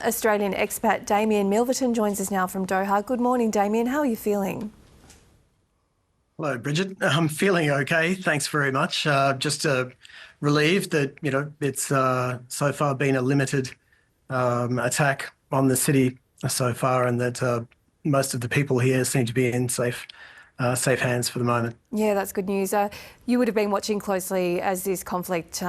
Australian expat Damian Milverton joins us now from Doha. Good morning, Damian. How are you feeling? Hello, Bridget. I'm feeling okay. Thanks very much. Just relieved that, it's so far been a limited attack on the city so far, and that most of the people here seem to be in safe hands for the moment. Yeah, that's good news. You would have been watching closely as this conflict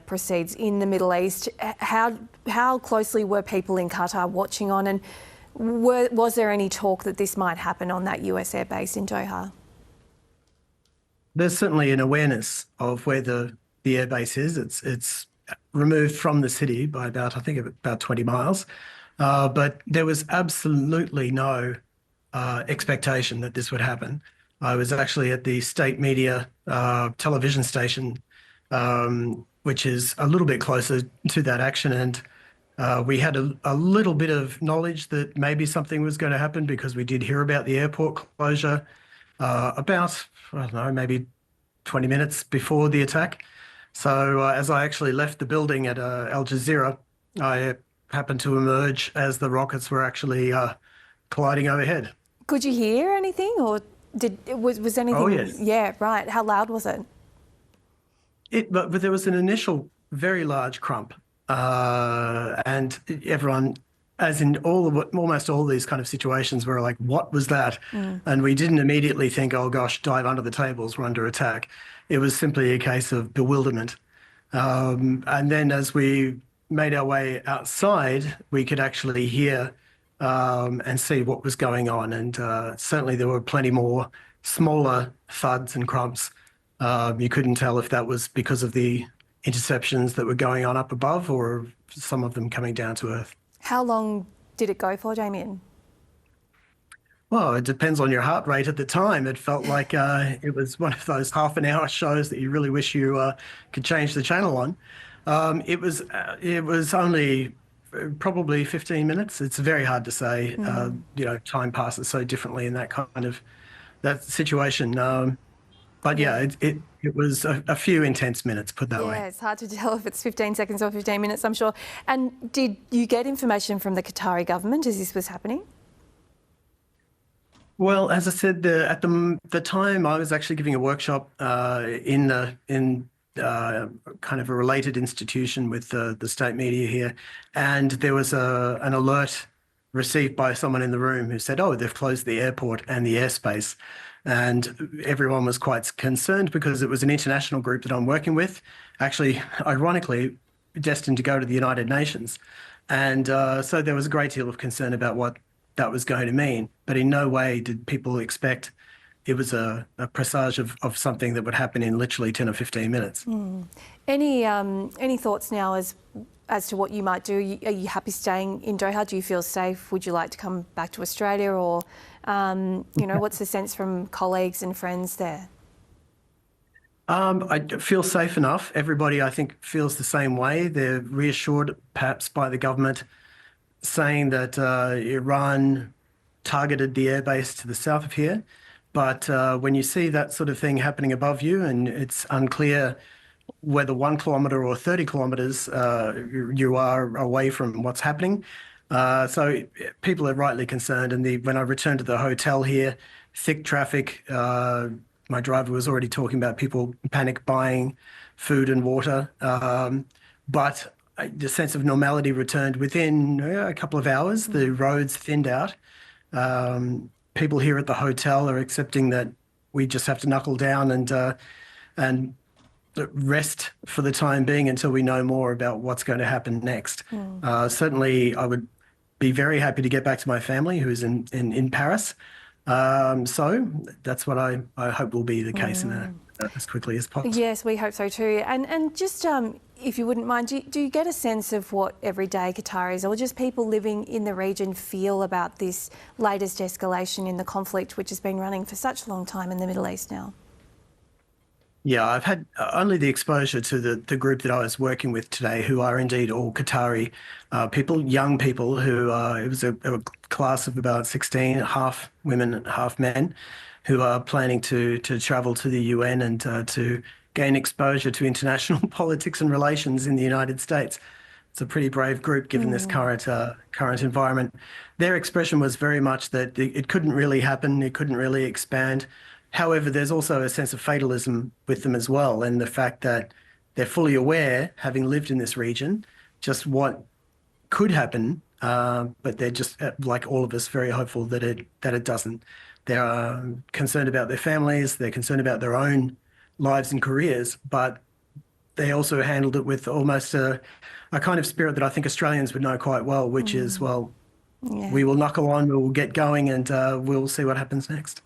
proceeds in the Middle East. How closely were people in Qatar watching on, and was there any talk that this might happen on that US airbase in Doha? There's certainly an awareness of where the airbase is. It's removed from the city by about 20 miles, but there was absolutely no expectation that this would happen. I was actually at the state media television station, which is a little bit closer to that action, and we had a little bit of knowledge that maybe something was going to happen because we did hear about the airport closure about, I don't know, maybe 20 minutes before the attack. So as I actually left the building at Al Jazeera, I happened to emerge as the rockets were actually colliding overhead. Could you hear anything, or was anything? Oh, yes. Yeah, right. How loud was it? But there was an initial very large crump, and everyone, as in almost all these kind of situations, were like, "What was that?" And we didn't immediately think, "Oh gosh, dive under the tables, we're under attack." It was simply a case of bewilderment. And then as we made our way outside, we could actually hear and see what was going on. And certainly there were plenty more smaller thuds and crumps. You couldn't tell if that was because of the interceptions that were going on up above or some of them coming down to earth. How long did it go for, Damian? Well, it depends on your heart rate at the time. It felt like it was one of those half-an-hour shows that you really wish you could change the channel on. It was only probably 15 minutes. It's very hard to say. Time passes so differently in that situation. But yeah, it was a few intense minutes, put that way. Yeah, it's hard to tell if it's 15 seconds or 15 minutes, I'm sure. And did you get information from the Qatari government as this was happening? Well, as I said, at the time, I was actually giving a workshop in kind of a related institution with the state media here, and there was an alert received by someone in the room who said, "Oh, they've closed the airport and the airspace," and everyone was quite concerned because it was an international group that I'm working with, actually, ironically, destined to go to the United Nations, and so there was a great deal of concern about what that was going to mean, but in no way did people expect it was a presage of something that would happen in literally 10 or 15 minutes. Any thoughts now as to what you might do? Are you happy staying in Doha? Do you feel safe? Would you like to come back to Australia, or what's the sense from colleagues and friends there? I feel safe enough. Everybody, I think, feels the same way. They're reassured, perhaps, by the government saying that Iran targeted the airbase to the south of here. But when you see that sort of thing happening above you, and it's unclear whether 1 kilometre or 30 kilometres you are away from what's happening. So people are rightly concerned. And when I returned to the hotel here, thick traffic, my driver was already talking about people panic buying food and water. But the sense of normality returned within a couple of hours. The roads thinned out. People here at the hotel are accepting that we just have to knuckle down and rest for the time being until we know more about what's going to happen next. Certainly, I would be very happy to get back to my family who's in Paris. So that's what I hope will be the case as quickly as possible. Yes, we hope so too. And just if you wouldn't mind, do you get a sense of what everyday Qataris or just people living in the region feel about this latest escalation in the conflict, which has been running for such a long time in the Middle East now? Yeah, I've had only the exposure to the group that I was working with today, who are indeed all Qatari people, young people who, it was a class of about 16, half women, half men, who are planning to travel to the UN and to gain exposure to international politics and relations in the United States. It's a pretty brave group given this current environment. Their expression was very much that it couldn't really happen, it couldn't really expand. However, there's also a sense of fatalism with them as well, and the fact that they're fully aware, having lived in this region, just what could happen, but they're just, like all of us, very hopeful that it doesn't. They're concerned about their families, they're concerned about their own lives and careers, but they also handled it with almost a kind of spirit that I think Australians would know quite well, which is, well, we will knuckle on, we will get going, and we'll see what happens next.